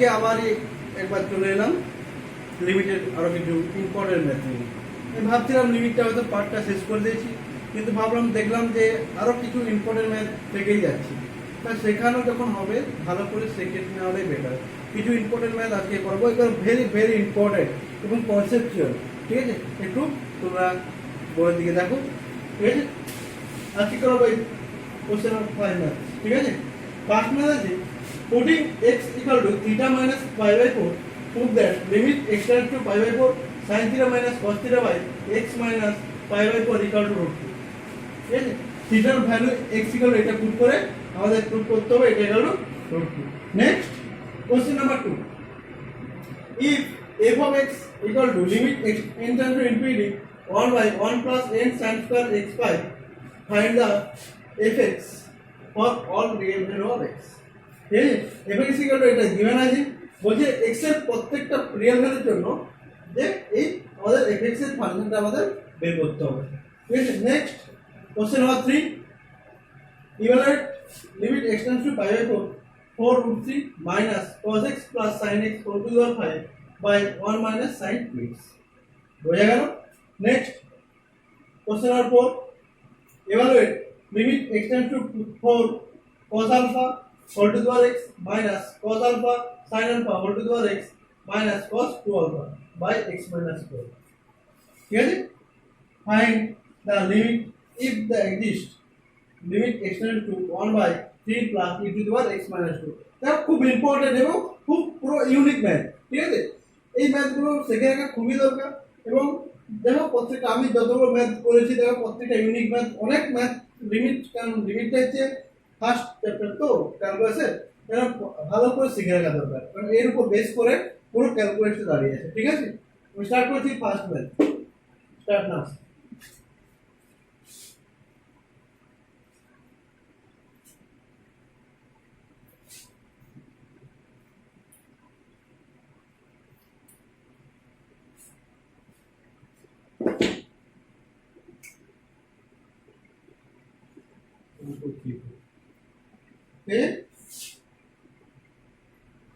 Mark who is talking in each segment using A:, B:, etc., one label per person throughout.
A: আজকে আবার একবার চলে এলাম লিমিটেড আরও কিছু ইম্পর্টেন্ট ম্যাথ নিয়ে। আমি ভাবছিলাম লিমিটটা হয়তো পার্টটা শেষ করে দিয়েছি, কিন্তু ভাবলাম দেখলাম যে আরও কিছু ইম্পর্টেন্ট ম্যাথ থেকেই যাচ্ছি, তা সেখানেও যখন হবে ভালো করে সেকেন্ড নেওয়াটাই বেটার। কিছু ইম্পর্টেন্ট ম্যাথ আজকে করবো, এগুলো ভেরি ভেরি ইম্পর্টেন্ট এবং কনসেপচুয়াল। ঠিক আছে, একটু তোমরা বইয়ের দিকে দেখো। ঠিক আছে, আজকে করবো এই কোশ্চেন অফ ফাইভ ম্যাথ। ঠিক আছে, ফার্স্ট ম্যাথ আছে putting x equal to theta minus pi by 4, prove that limit x tends to pi by 4 sin theta minus cos theta by x minus pi by 4 equal to root 2। ঠিক আছে, থিটার value x equal to এটা put করে আমাদের proof করতে হবে এটা equal to root 2। Next question number 2, if f of x equal to limit x n tends to infinity 1 by 1 plus n sin square x pi, find the fx for all real value of x। ঠিক আছে, fx equal to এটা given আছে, বলছে x এর প্রত্যেকটা real ভ্যালুর জন্য যে এই আমাদের fx এর ফাংশনটা আমাদের বের করতে হবে। ঠিক আছে, next question number 3, evaluate limit x tends to pi by 4 4 root 3 minus cos x plus sin x whole to the power 5 by 1 minus sin 2x। বোঝা গেল? Next question number 4, evaluate limit x tends to 4 cos alpha whole to the power x minus cos alpha sin alpha whole to the power x minus cos 2 alpha by x minus 4। ঠিক আছে, find the limit if the exist limit x tends to 1 by 3 plus e to the power x minus 2। এটা খুব important এবং খুব পুরো unique math. ঠিক আছে, এই ম্যাথগুলো শেখা রাখা খুবই দরকার। এবং দেখো প্রত্যেকটা আমি যতগুলো ম্যাথ করেছি দেখো প্রত্যেকটা ইউনিক ম্যাথ, অনেক ম্যাথ লিমিট, কারণ লিমিটটা হচ্ছে ফার্স্ট চ্যাপ্টার তো ক্যালকুলাসের, এটা ভালো করে শিখে রাখা দরকার, কারণ এর উপর বেস করে পুরো ক্যালকুলেশন দাঁড়িয়ে আছে। ঠিক আছে, আমি স্টার্ট করছি first math. Start now.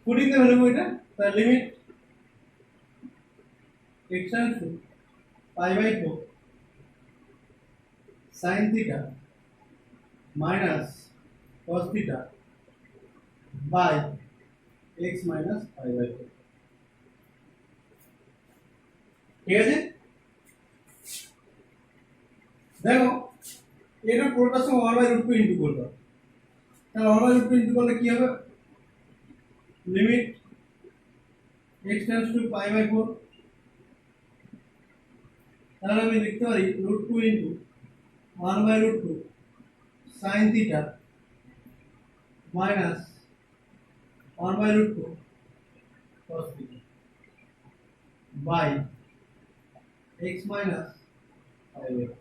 A: Putting the value এটা the limit x tends to pi by 4 sin theta minus cos theta by x minus pi by 4। ঠিক আছে, দেখো এটা পুরোটার সঙ্গে 1 বাই √2 ইনটু করতে হবে। তাহলে 1 বাই √2 ইনটু করলে কি হবে, limit x tends to pi by 4, তাহলে আমি লিখতে পারি √2 into 1 by √2 sin theta minus 1 by √2 cos theta by x minus pi by 4।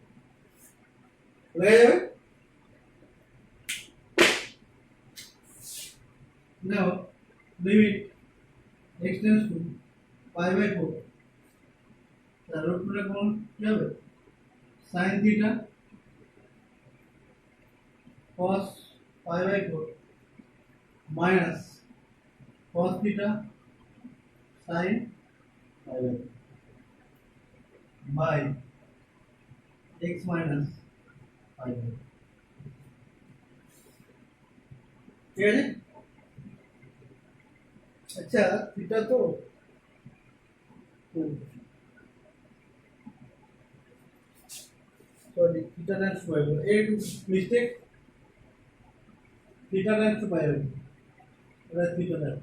A: হয়ে যাবে। নাও limit x tends to pi by 4, তাহলে √2 এর কোণ কি হবে, sin theta cos pi by 4 minus cos theta sin pi by 4 by x minus pi by 4। ঠিক আছে, আচ্ছা থিটা তো sorry theta tends to pi by, এই mistake, theta tends to pi by, এটা থিটা টেন্ডস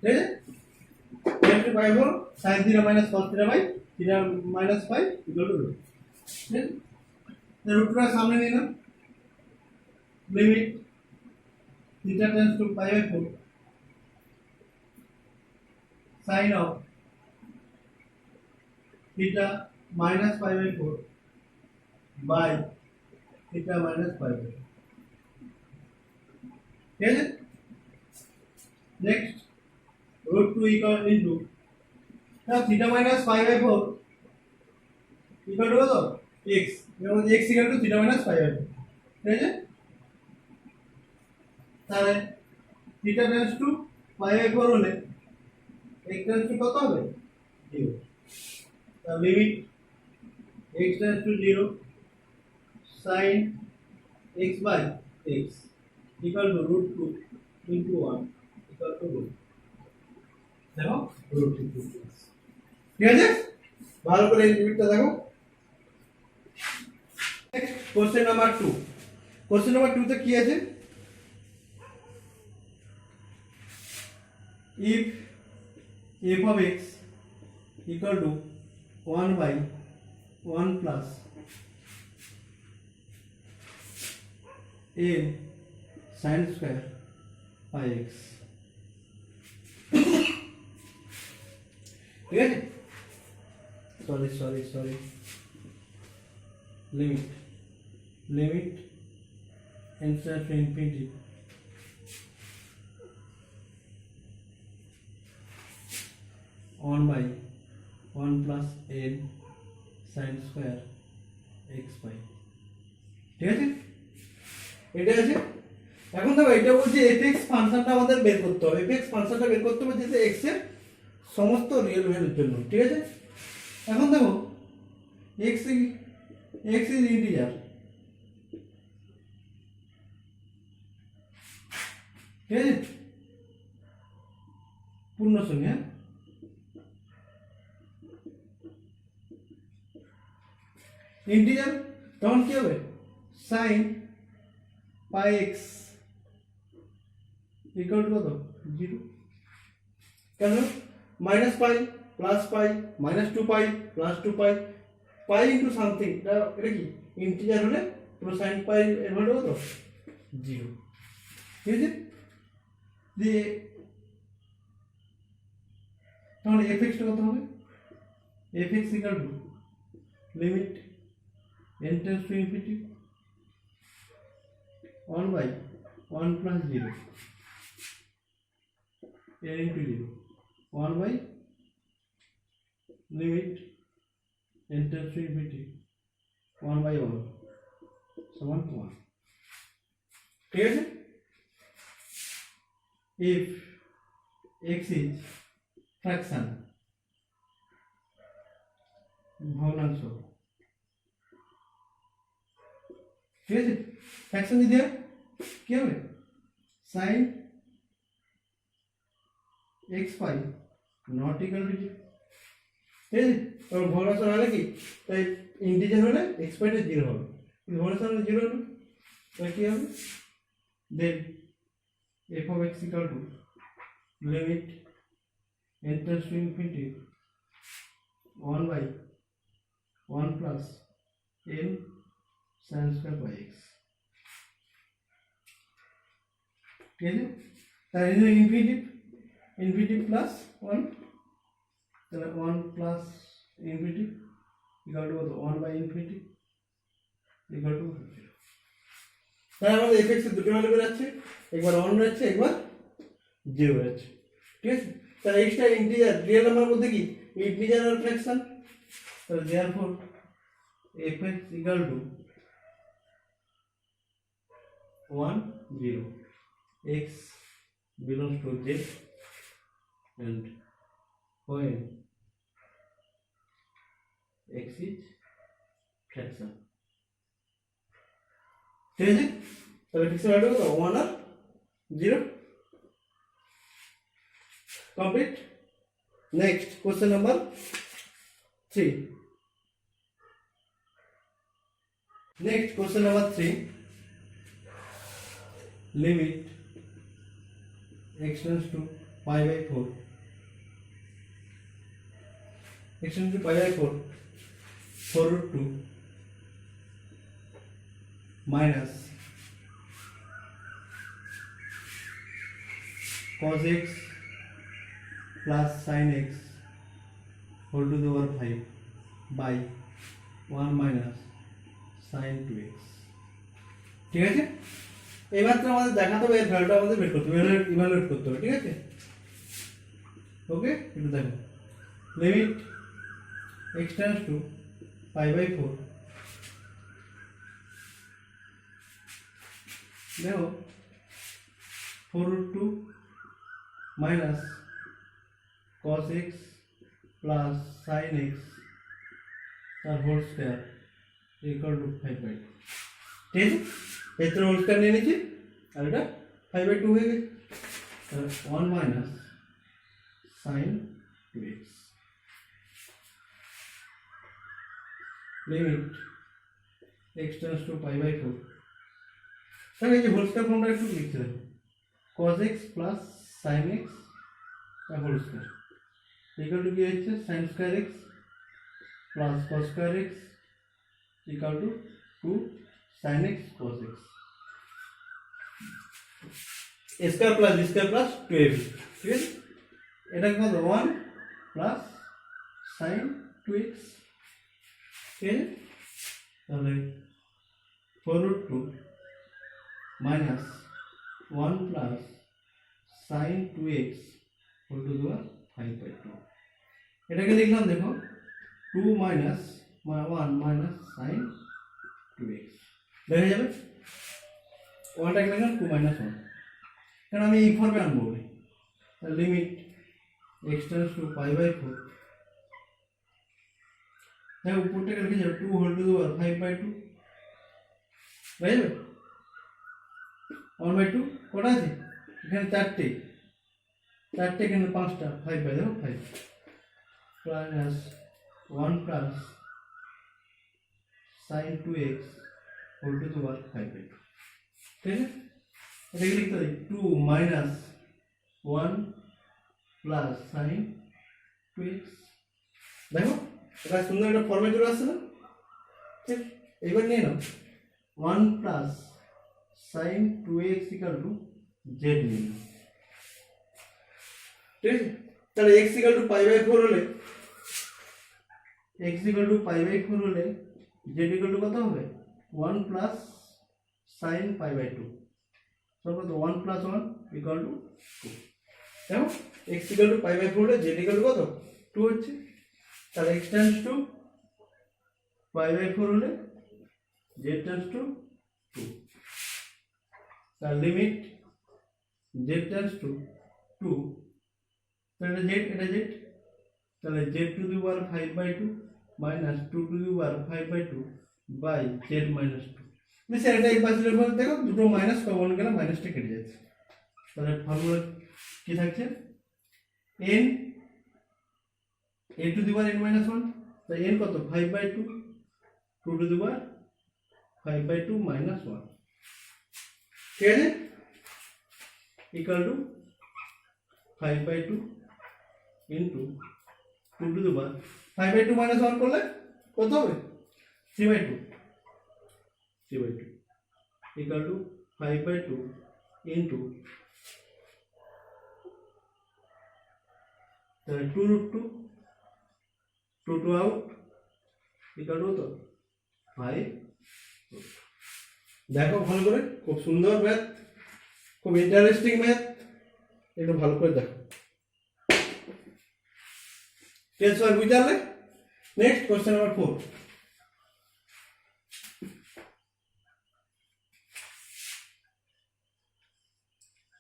A: ঠিক আছে, tends to pi by sin theta minus cos theta by theta minus pi equal to root. ঠিক আছে, রুটটা সামনে নিলাম, limit theta tends to pi by 4 sin of theta minus pi by 4 by theta minus pi by 4। ঠিক আছে, next root 2 equal into now theta minus 5/4 equal to কত x এর মধ্যে x equal to theta minus 5/4 ঠিক আছে তাহলে theta tends to 5/4 হলে x tends to কত হবে 0 the limit x tends to 0 sin x by x equal to root 2 into 1 equal to root দেখো root 2 ঠিক আছে ভালো করে এই লিমিটটা দেখো কোশ্চেন নাম্বার 2 কোশ্চেন নাম্বার 2 তে কি আছে if f of x equal to 1 by 1 plus a sin square by x ঠিক আছে sorry limit inside to infinity on by 1 plus n sin square x by ঠিক আছে এটা আছে এখন দেখো এটা বলছে fx ফাংশনটা আমাদের বের করতে হবে fx ফাংশনটা বের করতে হবে যেটা x এর সমস্ত রিয়েল ভ্যালুর জন্য ঠিক আছে এখন দেখো x is integer ঠিক আছে পূর্ণ সংখ্যা ইন্টিজার তখন কি হবে sin pi x equal to কত 0 কেন minus pi plus pi minus 2 pi plus 2 pi pi into something এটা কি ইন্টিজার হলে পুরো sin pi এর ভ্যালু কত 0 ঠিক আছে দিয়ে তাহলে fx টা কত হবে fx equal to limit n tends to infinity 1 by 1 plus 0 n into 0 1 by limit n tends to infinity 1 by 1 সমান 1 ঠিক আছে if x is fraction ভগ্নাংশ ঠিক আছে ফ্র্যাকশন যদি কি হবে sin x pi not equal to 0 ঠিক আছে তাহলে ভগ্নাংশ হলে কি তাই ইন্টিজার হলে x pi টা 0 হবে কিন্তু ভগ্নাংশ হলে 0 হবে তাই কি হবে then f of x equal to limit n tends to infinity 1 by 1 plus n sin square by x ঠিক আছে তাহলে ইনফিনিটি প্লাস 1 তাহলে 1 plus infinity equal to 1 by infinity equal to 0 তাহলে আমাদের fx এর দুটো ভ্যালু বেরোচ্ছে একবার 1 বেরোচ্ছে একবার 0 বেরোচ্ছে ঠিক আছে তাহলে x টা ইন্টিজার রিয়েল নাম্বার মধ্যে কি ইন্টিজার আর ফ্র্যাকশন তাহলে therefore fx equal to 1 0 x belongs to z and when x is fraction ঠিক আছে তাহলে ফিক্স ভ্যালু কত 1 আর 0 complete next question number 3 next question number 3 limit x tends to pi by 4 x tends to pi by 4 4 root 2 minus cos x plus sin x whole to the power 5 by 1 minus sin 2x ঠিক আছে এবার তো আমাদের দেখাতে হবে এর ভ্যালুটা আমাদের বের করতে হবে ইভালুয়েট করতে হবে ঠিক আছে ওকে, একটু দেখো লিমিট x টেন্ডস টু π/4, দেখো 4√2 minus cos x plus sin x তার হোল স্কয়ার ইকুয়াল টু 5/2। ঠিক আছে, এর হোল স্কয়ার নিয়ে নিচ্ছি আর এটা 5/2 হয়ে গেছে। তাহলে 1 minus sin 2x limit x tends to π/4। তাহলে এই যে হোল স্কয়ার ফর্মটা একটু লিখতে দেখো, cos x plus sin x তার হোল স্কয়ার ইকুয়াল টু কি হচ্ছে sin square x plus cos square x equal to 2 sin x cos x square plus B square plus 2ab। ঠিক আছে, এটা কত 1 প্লাস sin 2x। ঠিক আছে, তাহলে 4√2 minus 1 plus sin 2x whole to the power 5/2। এটাকে লিখলাম দেখো 2 মাইনাস 1 মাইনাস sin 2x দেখা যাবে, 1টাকে লিখলাম 2 মাইনাস 1, কারণ আমি এই ফর্মে আনবো। লিমিট x টেন্ডস টু π/4, দেখো উপরটাকে লিখে যাবে 2 হোল টু দি পাওয়ার 5/2 হয়ে যাবে। 1/2 কটা আছে এখানে, চারটে, এখানে 5টা, 5/2 দেখো 5 plus 1 plus sin 2x whole to the power 5/2। ঠিক আছে, এটাকে লিখতে হবে 2 মাইনাস 1 প্লাস sin 2x। দেখো এটা সুন্দর একটা ফর্মে চলে আসছে না। ঠিক, এবার নিয়ে নাও 1 plus sin 2x equal to z নিয়ে নাও। ঠিক আছে, তাহলে x ইকুয়াল টু π/4 হলে z ইকুয়াল টু কত হবে 1 প্লাস sin π/2, সব কত 1 প্লাস 1 ইকুয়াল টু 2। দেখো x ইকুয়াল টু π/4 হলে z ইকুয়াল টু কত 2 হচ্ছে। তাহলে x টেন্ডস টু π/4 হলে z টেন্ডস টু 2। তার লিমিট z টেন্ডস টু 2, তাহলে z, এটা z, তাহলে z to the power 5/2 minus 2 to the power 5/2 by z minus 2। Sir এটা এই পাশে দেখো দুটো মাইনাস কমন গেলে মাইনাসটা কেটে যাচ্ছে। তাহলে ফর্মুলা কি থাকছে n a two the power n minus 1, তাই n কত 5/2, 2 টু দি পাওয়ার 5/2 মাইনাস 1। ঠিক আছে, equal to 5/2 into 2 to the power 5/2 minus 1 করলে কত হবে 3/2 equal to 5/2 into 2√2, 2 out equal to কত 5। দেখো ভালো করে, খুব সুন্দর ম্যাথ, খুব ইন্টারেস্টিং ম্যাথ, একটু ভালো করে দেখো। টেন্স ফর বুঝালে। Next question number 4,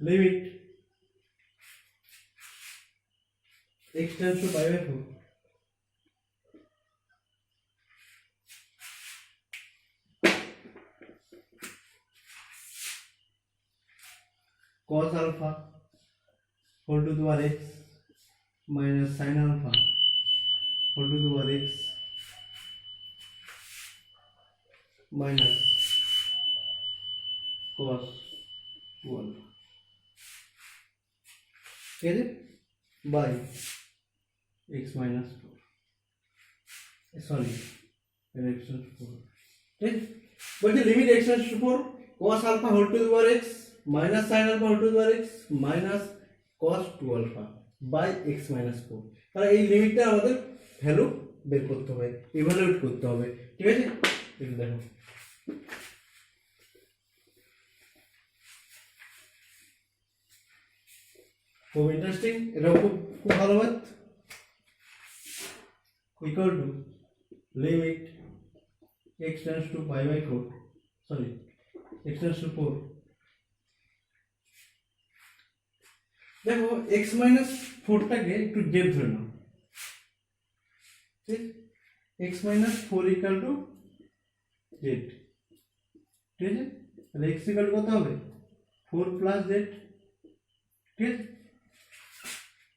A: limit x tends to π/4 cos alpha whole to the power x minus sin alpha whole to the power x minus cos 2 alpha, ঠিক আছে, by x minus 4, sorry x minus 4। ঠিক বলছে limit x minus 4 cos alpha whole to the power x minus sin alpha whole to the power x minus cos 2 alpha by x minus 4। তাহলে এই লিমিটটা আমাদের value বের করতে হবে, evaluate করতে হবে। ঠিক আছে, একটু দেখো খুব ইন্টারেস্টিং, এটাও খুব খুব ভালো math. Equal to limit x tends to pi by 4, sorry x tends to 4। দেখো x মাইনাস 4টাকে একটু z ধরে নাও, ঠিক, x minus 4 equal to z, ঠিক আছে। তাহলে x ইকুয়াল কত হবে 4 প্লাস z, ঠিক আছে।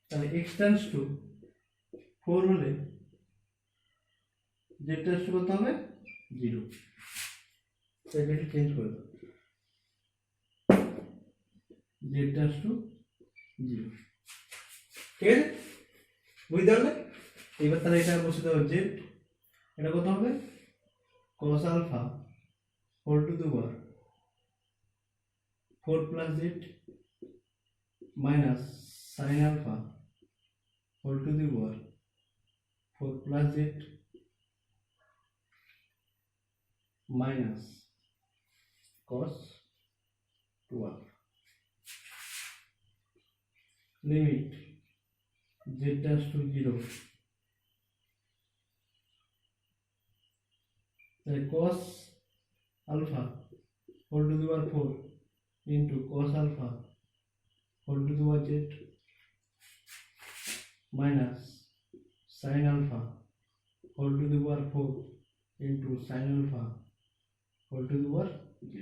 A: তাহলে x টেন্ডস টু 4 হলে z টেন্ডস টু কত হবে 0। তাই এটা চেঞ্জ করে দাও, z টেন্ডস টু 0, ঠিক আছে, বুঝতে পারলে। এবার তাহলে এটা বসে দেবো z, এটা কত হবে cos alpha whole to the power 4 plus z minus sin alpha whole to the power 4 plus z minus cos 2 alpha. Limit z tends to 0, তাহলে cos alpha whole to the power 4 into cos alpha whole to the power z minus sin alpha whole to the power 4 into sin alpha whole to the power z।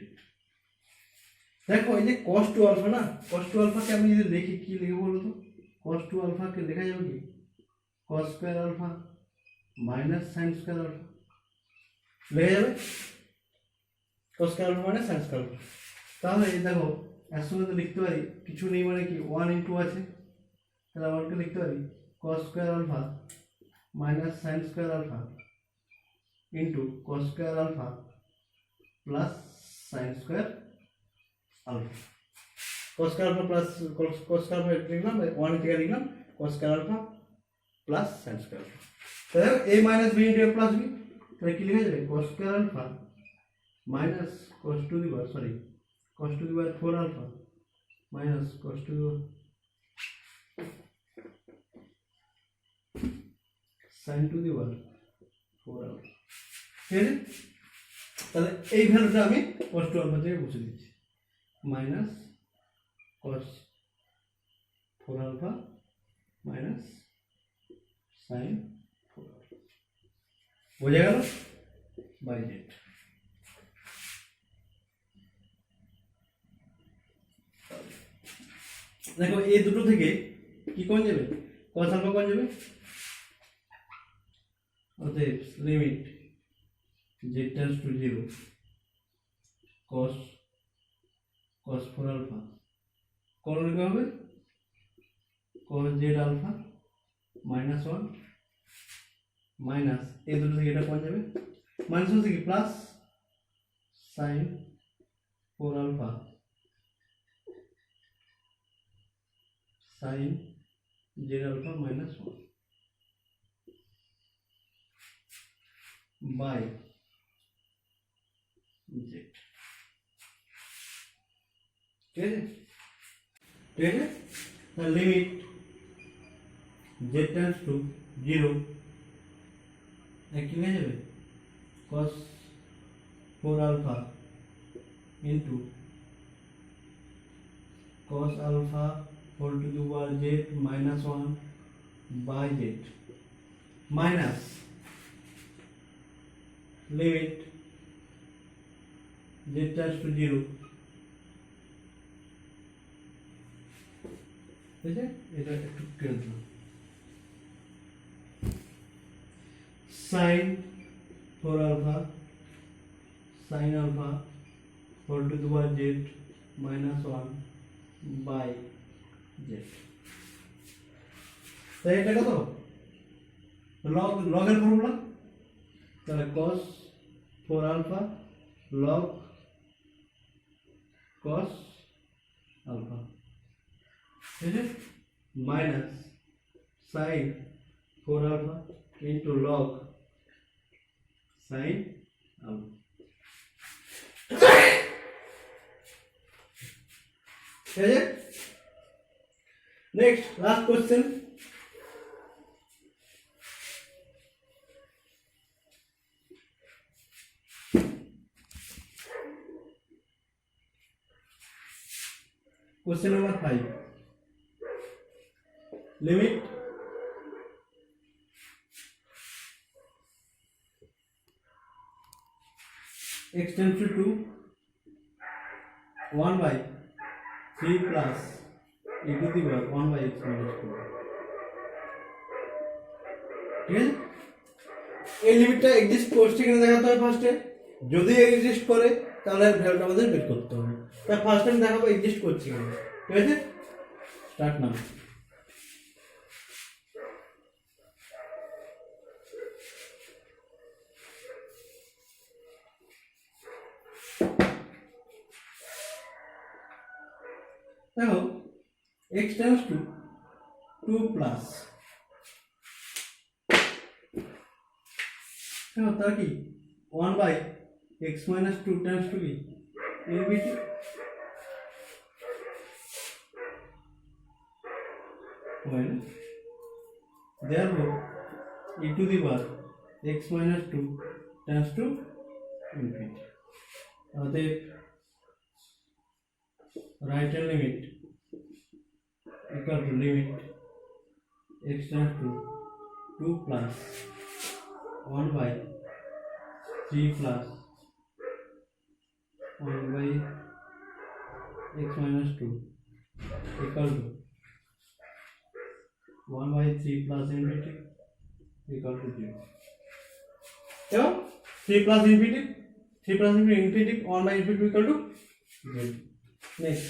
A: দেখো এই যে cos 2 alpha না, cos 2 আলফাকে আমি যদি লিখি কি লিখব বলো তো, cos 2 আলফাকে লেখা যাবে কি cos square alpha minus sin square alpha, লেখা যাবে cos square alpha minus sin square alpha. তাহলে এই দেখো এর সঙ্গে তো লিখতে পারি, কিছু নেই মানে কি 1 ইনটু আছে, তাহলে আমাকে লিখতে পারি cos square alpha minus sin square alpha into cos square alpha plus sin square alpha. cos square alpha plus cos square alpha লিখলাম, 1 থেকে লিখলাম cos square alpha plus sin square alpha. তাহলে a minus b into a plus b, তাহলে কি লেখা যাবে cos square alpha minus cos to the power, sorry cos to the power 4 alpha minus cos to the power sin two the power 4 alpha, ঠিক আছে। তাহলে এই ভ্যালুটা আমি cos 2 আলফা থেকে বসে দিচ্ছি, minus cos 4 alpha minus sin 4 alpha, বোঝা গেল, বাই z। দেখো এই দুটো থেকে কি কমন যাবে cos আলফা কমন যাবে, অতএব limit z tends to 0 cos 4 alpha কোন লিখা হবে cos z alpha minus 1 minus এই দুটো থেকে এটা কমন যাবে, মাইনাস হচ্ছে কি plus sin 4 alpha sin z alpha minus 1 by z, ঠিক আছে, ঠিক আছে। লিমিট z টেন্ডস টু 0, কি হয়ে যাবে cos 4 alpha into cos alpha whole to the power z minus 1 by z minus limit z tends to 0, ঠিক আছে, এটা একটু কেটে দিলাম, sin 4 alpha sin alpha whole to the power z minus 1 by z। তাই এটা কত লগ এর ফর্মুলা, তাহলে cos 4 alpha log cos alpha, ঠিক আছে, minus sin 4 alpha into log sin alpha, ঠিক আছে। Next last question, question number 5, limit x tends to 2 1 by 3 plus e to the power 1 by x minus 2, ঠিক আছে। এই লিমিটটা exist করছে কিনা দেখাতে হবে ফার্স্টে, যদি এক্সিস্ট করে তাহলে ভ্যালুটা আমাদের বের করতে হবে। তাই ফার্স্ট টাইম দেখাবো এক্সিস্ট করছে কিনা, ঠিক আছে। Start now. দেখো x tends to 2 plus, দেখো তার কি 1 by x minus 2 tends to কি infinity, when therefore e to the power x minus 2 tends to infinity, অতএব right hand limit equal to limit x tends to 2 plus 1 by 3 plus 1 by x minus 2 equal to 1 by 3 plus infinity equal to 0. So 3 plus infinity 1 by infinity equal to 0. Next,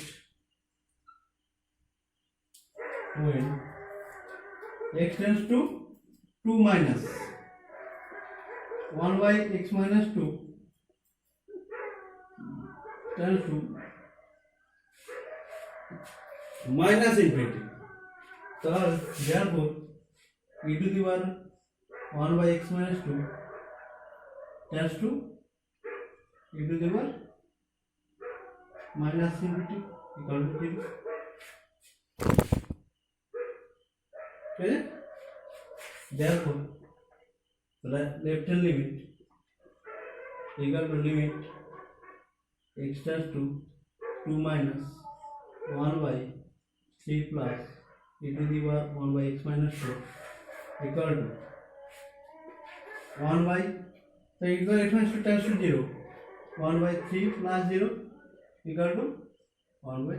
A: when x tends to 2 minus 1 by x minus 2 tends to minus infinity, so therefore e to the power 1 by x minus 2 tends to e to the power minus infinity equal to 0. Okay, therefore left hand limit equal to limit x tends to 2 minus 1 by 3 plus e to the power 1 by x minus 2 equal to 1 by, so equal x minus 2 tends to 0, 1 by 3 plus 0 equal to 1 by,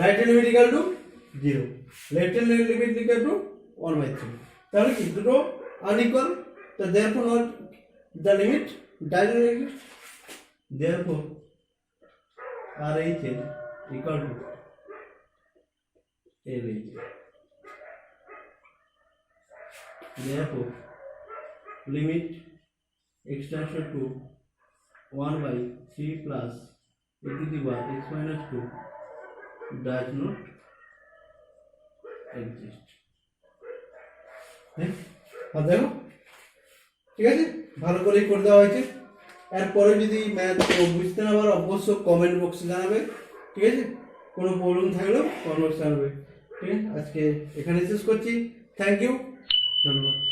A: right hand limit equal to 0, left hand limit equal to 1 by 3, তাহলে কি দুটো unequal, so therefore not the limit doesn't exist, therefore RHL equal to LHL, therefore limit x tends to 1 by 3 plus e to the power x minus 2 does not exist. আর দেখো ঠিক আছে, ভালো করেই করে দেওয়া হয়েছে। এরপরে যদি ম্যাথ বুঝতে না পারো অবশ্যই কমেন্ট বক্সে জানাবে, ঠিক আছে। কোনো প্রবলেম থাকলেও কমেন্ট বক্সে জানাবে, ঠিক আছে। আজকে এখানে শেষ করছি, থ্যাংক ইউ, ধন্যবাদ।